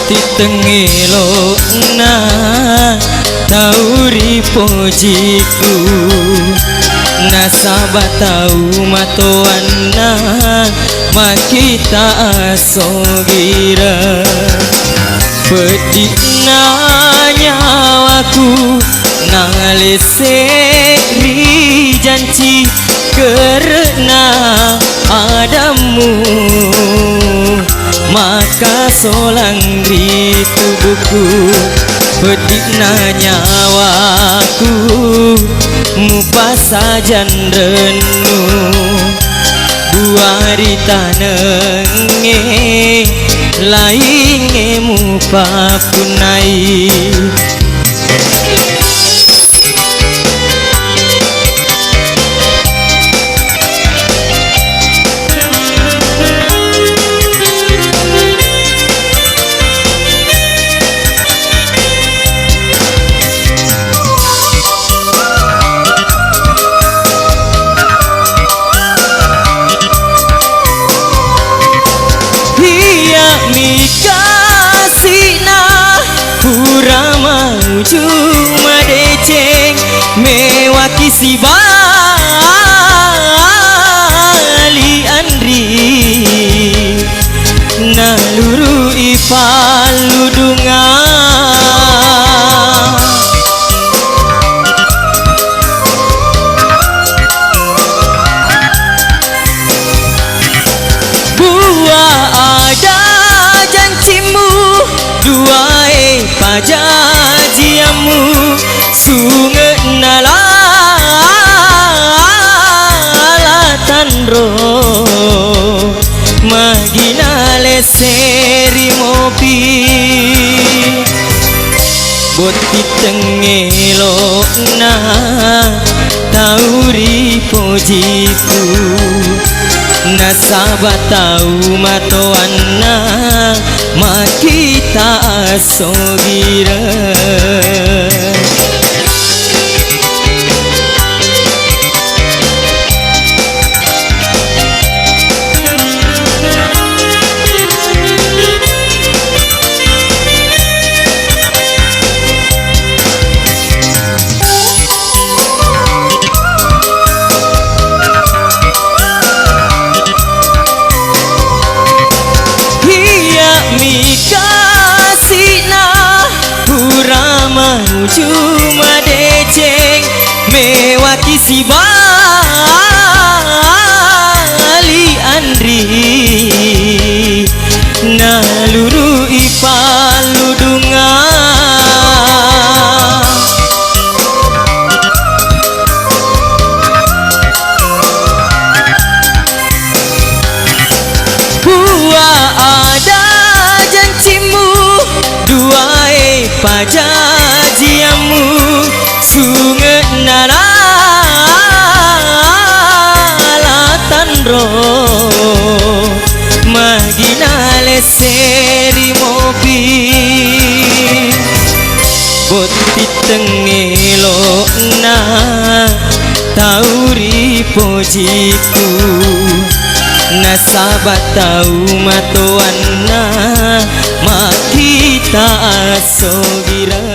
Boti tengelo na tauri pojiku nasabah tahu matoana makita asogira pedih nyawaku ngaleseri janji karena adamu maka solang di tubuhku pedih nyawaku mupa sajan renu buari tanenge lainge mupa punai mikasina kurama cuma deceng mewaki si bali andri naluru ipaludunga duai pajajiamu sungai nalatan roh magina leseri mopi boti tengelo na tauri pojiku nasabah tahu matoana makita asogira mikasina kurama cuma deceng mewaki si bali andri naluru ipaludunga duai pajajiamu sungai nalatan roh magina leseri mopi boti tengelo na tauri pojiku nasabah tahu matoana makita asogira